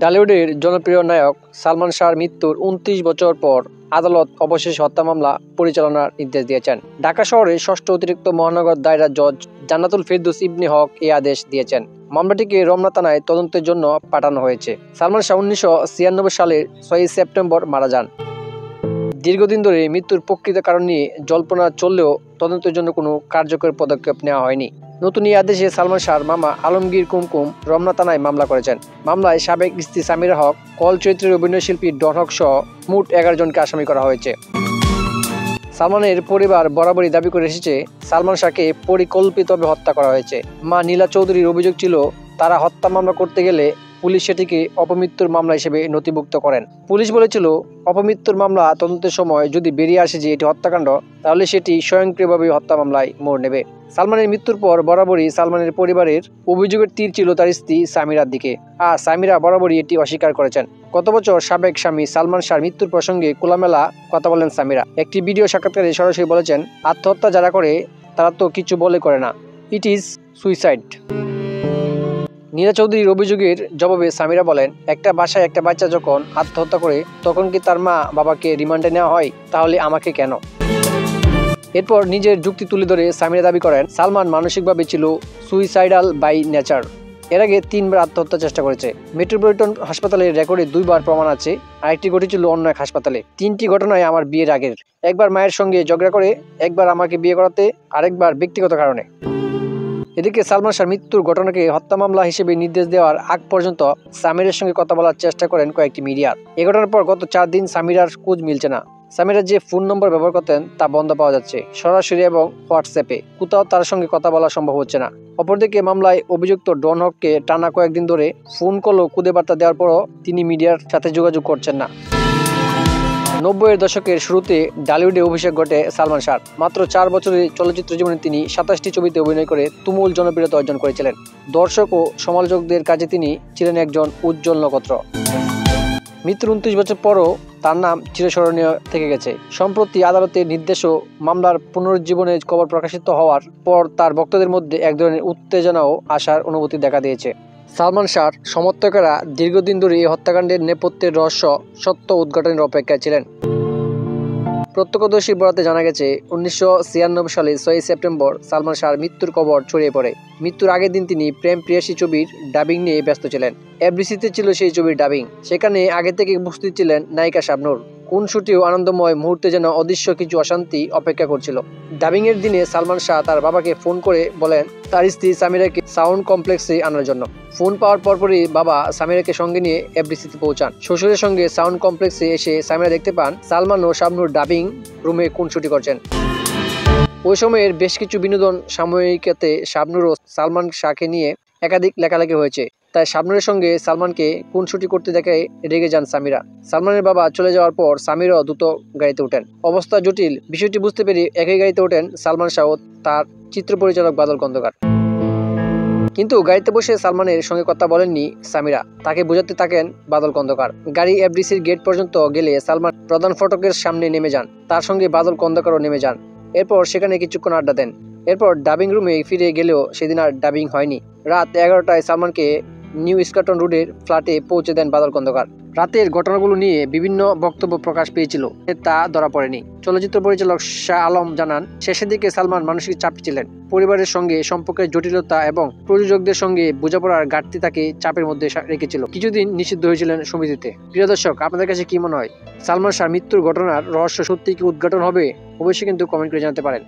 ঢালিউডের জনপ্রিয় নায়ক সালমান শাহর মৃত্যুর ২৯ বছর পর আদালত অবশেষে হত্যা মামলা পরিচালনার নির্দেশ দিয়েছেন। ঢাকা শহরের ষষ্ঠ অতিরিক্ত মহানগর দায়রা জজ জান্নাতুল ফেরদৌস ইবনে হক এই আদেশ দিয়েছেন। মামলাটিকে রমনা থানায় তদন্তের জন্য পাঠানো হয়েছে। সালমান শাহ ১৯৯৬ সালের ৬ সেপ্টেম্বর মারা যান। দীর্ঘদিন ধরে মৃত্যুর প্রকৃত কারণ নিয়ে জল্পনা চললেও তদন্তের জন্য কোনো কার্যকর পদক্ষেপ নেওয়া হয়নি। নতুন এই আদেশে সালমান শাহর মামা আলমগীর কুমকুম রমনা থানায় মামলা করেছেন। মামলায় সাবেক স্ত্রী সামিরা হক, কল চরিত্রের অভিনয়শিল্পী ডন হক সহ মোট ১১ জনকে আসামি করা হয়েছে। সালমানের পরিবার বরাবরই দাবি করে এসেছে সালমান শাহকে পরিকল্পিতভাবে হত্যা করা হয়েছে। মা নীলা চৌধুরীর অভিযোগ ছিল, তারা হত্যা মামলা করতে গেলে পুলিশ সেটিকে অপমৃত্যুর মামলা হিসেবে নথিভুক্ত করেন। পুলিশ বলেছিল, অপমৃত্যুর মামলা তদন্তের সময় যদি বেরিয়ে আসে যে এটি হত্যাকাণ্ড, তাহলে সেটি স্বয়ংক্রিয়ভাবে হত্যা মামলায় মোড় নেবে। সালমানের মৃত্যুর পর বরাবরই সালমানের পরিবারের অভিযোগের তীর ছিল তার স্ত্রী সামিরার দিকে, আর সামিরা বরাবরই এটি অস্বীকার করেছেন। গত বছর সাবেক স্বামী সালমান শাহর মৃত্যুর প্রসঙ্গে খোলামেলা কথা বলেন সামিরা। একটি ভিডিও সাক্ষাৎকারে সরাসরি বলেছেন, আত্মহত্যা যারা করে তারা তো কিছু বলে করে না, ইট ইজ সুইসাইড। নীলা চৌধুরীর অভিযোগের জবাবে সামিরা বলেন, একটা বাসায় একটা বাচ্চা যখন আত্মহত্যা করে তখন কি তার মা বাবাকে রিমান্ডে নেওয়া হয়? তাহলে আমাকে কেন? এরপর নিজের যুক্তি তুলে ধরে সামিরা দাবি করেন, সালমান মানসিকভাবে ছিল সুইসাইডাল বাই নেচার। এর আগে ৩ বার আত্মহত্যার চেষ্টা করেছে। মেট্রোপলিটন হাসপাতালের রেকর্ডে ২ বার প্রমাণ আছে, আরেকটি ঘটেছিল অন্য এক হাসপাতালে। ৩টি ঘটনায় আমার বিয়ের আগের। একবার মায়ের সঙ্গে ঝগড়া করে, একবার আমাকে বিয়ে করাতে, আরেকবার ব্যক্তিগত কারণে। এদিকে সালমান শাহর মৃত্যুর ঘটনাকে হত্যা মামলা হিসেবে নির্দেশ দেওয়ার আগ পর্যন্ত সামিরের সঙ্গে কথা বলার চেষ্টা করেন কয়েকটি মিডিয়ার। এ ঘটনার পর গত ৪ দিন সামিরার খোঁজ মিলছে না। সামিরা যে ফোন নম্বর ব্যবহার করতেন তা বন্ধ পাওয়া যাচ্ছে, সরাসরি এবং হোয়াটসঅ্যাপে কোথাও তার সঙ্গে কথা বলা সম্ভব হচ্ছে না। অপরদিকে মামলায় অভিযুক্ত ডন হককে টানা কয়েকদিন ধরে ফোন কল ও খুদে বার্তা দেওয়ার পরও তিনি মিডিয়ার সাথে যোগাযোগ করছেন না। ৯০-এর দশকের শুরুতে ঢালিউডে অভিষেক ঘটে সালমান শাহর। মাত্র ৪ বছরের চলচ্চিত্র জীবনে তিনি ২৭টি ছবিতে অভিনয় করে তুমুল জনপ্রিয়তা অর্জন করেছিলেন। দর্শক ও সমালোচকদের কাছে তিনি ছিলেন একজন উজ্জ্বল নক্ষত্র। মৃত্যুর ২৯ বছর পরও তার নাম চিরস্মরণীয় থেকে গেছে। সম্প্রতি আদালতের নির্দেশ ও মামলার পুনরুজ্জীবনের খবর প্রকাশিত হওয়ার পর তার ভক্তদের মধ্যে এক ধরনের উত্তেজনা ও আশার অনুভূতি দেখা দিয়েছে। সালমান শাহর সমর্থকেরা দীর্ঘদিন ধরে এই হত্যাকাণ্ডের নেপথ্যের রহস্য সত্য উদ্ঘাটনের অপেক্ষায় ছিলেন। প্রত্যক্ষদর্শীর বরাতে জানা গেছে, ১৯৯৬ সালের ৬ সেপ্টেম্বর সালমান শাহর মৃত্যুর খবর ছড়িয়ে পড়ে। মৃত্যুর আগের দিন তিনি প্রেম প্রিয়াসী ছবির ডাবিং নিয়ে ব্যস্ত ছিলেন। এফডিসিতে ছিল সেই ছবির ডাবিং। সেখানে আগে থেকে উপস্থিত ছিলেন নায়িকা শাবনূর। কোন শুটিও আনন্দময় মুহূর্তে যেন অদৃশ্য কিছু অশান্তি অপেক্ষা করছিল। ডাবিং এর দিনে সালমান শাহ তার বাবাকে ফোন করে বলেন তার স্ত্রী সামিরাকে সাউন্ড কমপ্লেক্সে আনার জন্য। ফোন পাওয়ার পরপরই বাবা সামিরাকে সঙ্গে নিয়ে এফডিসিতে পৌঁছান। শ্বশুরের সঙ্গে সাউন্ড কমপ্লেক্সে এসে সামিরা দেখতে পান সালমান ও শাবনূর ডাবিং রুমে কোন শুটি করছেন। ওই সময়ের বেশ কিছু বিনোদন সাময়িকীতে শাবনূর ও সালমান শাহকে নিয়ে একাধিক লেখালেখি হয়েছে। তাই শাবনূরের সঙ্গে সালমানকে কোন শুটি করতে দেখে রেগে যান সামিরা। সালমানের বাবা চলে যাওয়ার পর সামিরাও দ্রুত গাড়িতে ওঠেন। অবস্থা জটিল। বিষয়টি বুঝতে পেরে একই গাড়িতে ওঠেন সালমান শাহ ও তার চিত্র পরিচালক বাদল খন্দকার। কিন্তু গাড়িতে বসে সালমানের সঙ্গে কথা বলেননি সামিরা, তাকে বোঝাতে থাকেন বাদল খন্দকার। গাড়ি এফডিসির গেট পর্যন্ত গেলে সালমান প্রধান ফটকের সামনে নেমে যান। তার সঙ্গে বাদল খন্দকারও নেমে যান। এরপর সেখানে কিছুক্ষণ আড্ডা দেন। এরপর ডাবিং রুমে ফিরে গেলেও সেদিন আর ডাবিং হয়নি। রাত 11টায় সালমানকে নিউ স্কটন রোডের ফ্ল্যাটে পৌঁছে দেন বাদল খন্দকার। রাতের ঘটনাগুলো নিয়ে বিভিন্ন বক্তব্য প্রকাশ পেয়েছিল, তা ধরা পড়েনি। চলচ্চিত্র পরিচালক শাহ আলম জানান, শেষের দিকে সালমান মানসিক চাপে ছিলেন। পরিবারের সঙ্গে সম্পর্কের জটিলতা এবং প্রযোজকদের সঙ্গে বোঝাপড়ার ঘাটতি তাকে চাপের মধ্যে রেখেছিল। কিছুদিন নিষিদ্ধ হয়েছিলেন সমিতিতে। প্রিয় দর্শক, আপনাদের কাছে কি মনে হয়, সালমান শাহর মৃত্যুর ঘটনার রহস্য সত্যি কি উদ্ঘাটন হবে? অবশ্যই কিন্তু কমেন্ট করে জানাতে পারেন।